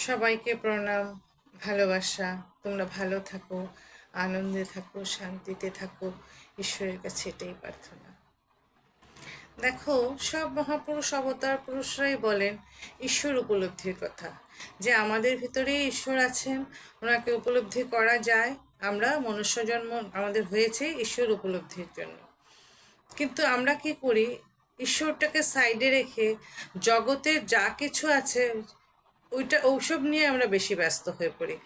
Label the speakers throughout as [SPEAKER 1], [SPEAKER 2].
[SPEAKER 1] সবাইকে প্রণাম, ভালোবাসা। তোমরা ভালো থাকো, আনন্দে থাকো, শান্তিতে থাকো। ঈশ্বরের কাছে এটাই প্রার্থনা। দেখো, সব মহাপুরুষ অবতার পুরুষরাই বলেন ঈশ্বর উপলব্ধির কথা, যে আমাদের ভিতরেই ঈশ্বর আছেন, ওনাকে উপলব্ধি করা যায়। আমরা মনুষ্য জন্ম আমাদের হয়েছে ঈশ্বর উপলব্ধির জন্য। কিন্তু আমরা কি করি, ঈশ্বরটাকে সাইডে রেখে জগতের যা কিছু আছে ওইসব নিয়ে আমরা বেশি ব্যস্ত হয়ে পড়ি।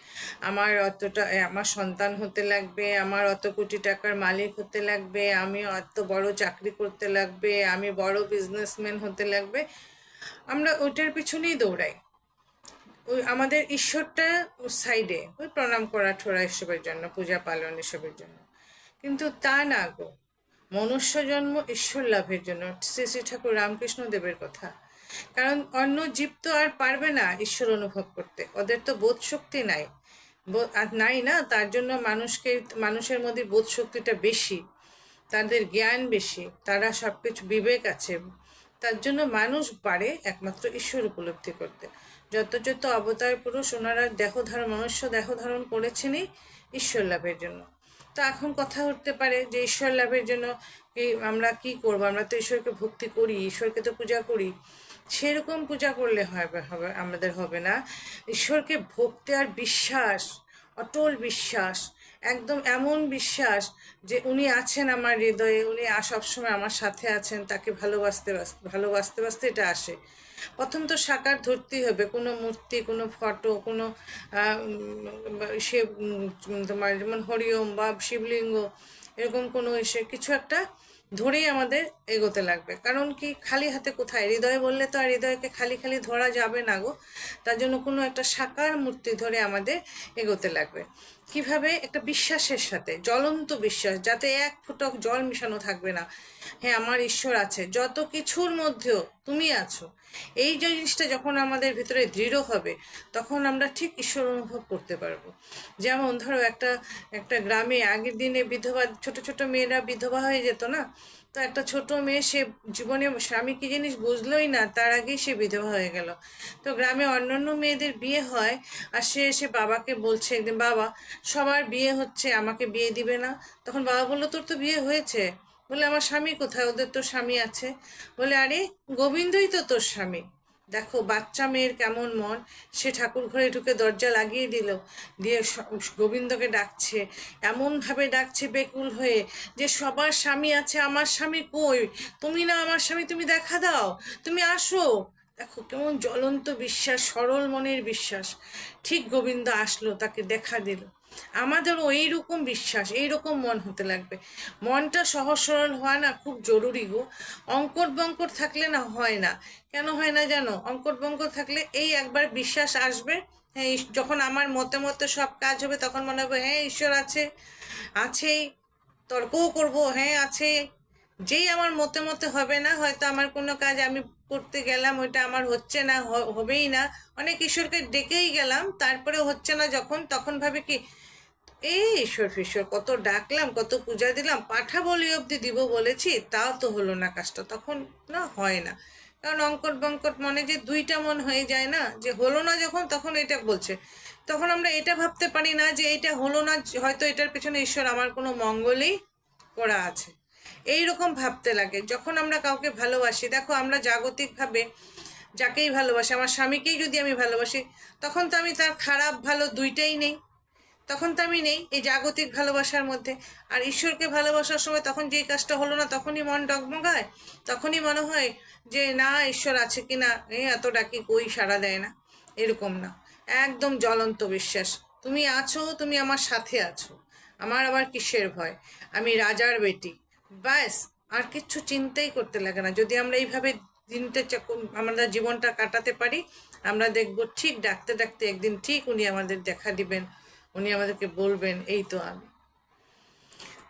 [SPEAKER 1] আমার সন্তান হতে লাগবে, আমার অত কোটি টাকার মালিক হতে লাগবে, আমি অত বড় চাকরি করতে লাগবে, আমি বড় বিজনেসম্যান হতে লাগবে। আমরা ওইটার পিছনেই দৌড়াই। ওই আমাদের ঈশ্বরটা সাইডে, ওই প্রণাম করা ঠোরা এসবের জন্য, পূজা পালন এসবের জন্য। কিন্তু তা না গো, মনুষ্য জন্ম ঈশ্বর লাভের জন্য। শ্রী শ্রী ঠাকুর রামকৃষ্ণ দেবের কথা। কারণ অন্য জীব তো আর পারবে না ঈশ্বর অনুভব করতে, ওদের তো বোধ শক্তি নাই। আর নাই না, তার জন্য মানুষের মধ্যে বোধ শক্তিটা বেশি, তাদের জ্ঞান বেশি, তারা সব কিছু বিবেক আছে। তার জন্য মানুষ পারে একমাত্র ঈশ্বর উপলব্ধি করতে। যত যত অবতার পুরুষ ওনারা মনুষ্য দেহ ধারণ করেছেনই ঈশ্বর লাভের জন্য। তো এখন কথা উঠতে পারে যে ঈশ্বর লাভের জন্য আমরা কি করবো? আমরা তো ঈশ্বরকে ভক্তি করি, ঈশ্বরকে তো পূজা করি। সেরকম পূজা করলে আমাদের হবে না। ঈশ্বরকে ভক্তি আর বিশ্বাস, অটল বিশ্বাস, একদম এমন বিশ্বাস যে উনি আছেন আমার হৃদয়ে, উনি সবসময় আমার সাথে আছেন। তাকে ভালোবাসতে বাসতে এটা আসে। প্রথম তো সাকার ধরতেই হবে, কোনো মূর্তি, কোনো ফটো, কোনো সে তোমার যেমন হরিওম বা শিবলিঙ্গ, এরকম কোনো কিছু একটা ধরেই আমাদের এগোতে লাগবে। কারণ কি, খালি হাতে কোথায়? হৃদয় বললে তো আর হৃদয়কে খালি খালি ধরা যাবে না গো। তার জন্য কোনো একটা সাকার মূর্তি ধরে আমাদের এগোতে লাগবে। কিভাবে? একটা বিশ্বাসের সাথে, জ্বলন্ত বিশ্বাস, যাতে এক ফোঁটা জল মিশানো থাকবে না। হ্যাঁ, আমার ঈশ্বর আছে, যত কিছুর মধ্যেও তুমি আছো। এই যে জিনিসটা যখন আমাদের ভিতরে দৃঢ় হবে, তখন আমরা ঠিক ঈশ্বর অনুভব করতে পারবো। যেমন ধরো, একটা একটা গ্রামে আগের দিনে বিধবা, ছোট ছোট মেয়েরা বিধবা হয়ে যেত না? তো একটা ছোট মেয়ে, সে জীবনে স্বামী কি জিনিস বুঝলোই না, তার আগেই সে বিধবা হয়ে গেল। তো গ্রামে অন্যান্য মেয়েদের বিয়ে হয়, আর সে বাবাকে বলছে একদিন, বাবা, সবার বিয়ে হচ্ছে, আমাকে বিয়ে দিবে না? তখন বাবা বললো, তোর তো বিয়ে হয়েছে। বলে, আমার স্বামী কোথায়? ওদের তো স্বামী আছে। বলে, আরে গোবিন্দই তো তোর স্বামী। দেখো, বাচ্চা মেয়ের কেমন মন। সে ঠাকুর ঘরে ঢুকে দরজা লাগিয়ে দিল, দিয়ে গোবিন্দকে ডাকছে, এমনভাবে ডাকছে বেকুল হয়ে, যে সবার স্বামী আছে, আমার স্বামী কই? তুমি না আমার স্বামী, তুমি দেখা দাও, তুমি আসো। দেখো কেমন জ্বলন্ত বিশ্বাস, সরল মনের বিশ্বাস। ঠিক গোবিন্দ আসলো, তাকে দেখা দিল। আমাদেরও এইরকম বিশ্বাস, এইরকম মন হতে লাগবে। মনটা সহজ সরল হওয়া না খুব জরুরি গো। অঙ্কট বঙ্কট থাকলে না হয় না। কেন হয় না জানো? অঙ্কট বঙ্কট থাকলে এই একবার বিশ্বাস আসবে, হ্যাঁ, যখন আমার মতে মতে সব কাজ হবে, তখন মনে হবে হ্যাঁ ঈশ্বর আছে, আছেই। তর্কও করব, হ্যাঁ আছে। যেই আমার মতে মতে হবে না, হয়তো আমার কোনো কাজ আমি করতে গেলাম, ওইটা আমার হচ্ছে না, হবেই না। অনেক ঈশ্বরকে ডেকেই গেলাম, তারপরে হচ্ছে না যখন, তখন ভাবে কি, এই ঈশ্বর ফিশ্বর কত ডাকলাম, কত পূজা দিলাম, পাঠা বলি অবধি দিব বলেছি, তাও তো হলো না কাজটা। তখন না হয় না। কারণ অঙ্কট বঙ্কট মনে যে দুইটা মন হয়ে যায় না, যে হলো না যখন, তখন এটা বলছে। তখন আমরা এটা ভাবতে পারি না যে এটা হলো না, হয়তো এটার পেছনে ঈশ্বর আমার কোনো মঙ্গলই করা আছে। এই রকম ভাবতে লাগে যখন আমরা কাউকে ভালোবাসি। দেখো, আমরা জাগতিকভাবে যাকেই ভালোবাসি, আমার স্বামীকেই যদি আমি ভালোবাসি, তখন তো আমি তার খারাপ ভালো দুইটাই নেই। তখন তো আমি নেই এই জাগতিক ভালোবাসার মধ্যে। আর ঈশ্বরকে ভালোবাসার সময় তখন যেই কাজটা হলো না, তখনই মন ডগমগায়, তখনই মনে হয় যে না, ঈশ্বর আছে কি না, এত ডাকি কই সাড়া দেয় না। এরকম না, একদম জ্বলন্ত বিশ্বাস, তুমি আছো, তুমি আমার সাথে আছো, আমার আবার কিসের ভয়, আমি রাজার বেটি। ব্যাস, আর কিচ্ছু চিন্তাই করতে লাগে না। যদি আমরা এইভাবে আমরা জীবনটা কাটাতে পারি, আমরা দেখবো ঠিক ডাকতে ডাকতে একদিন ঠিক উনি আমাদের দেখা দিবেন, উনি আমাদেরকে বলবেন, এই তো আমি।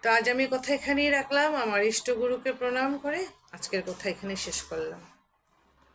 [SPEAKER 1] তো আজ আমি কথা এখানেই রাখলাম, আমার ইষ্টগুরুকে প্রণাম করে আজকের কথা এখানেই শেষ করলাম।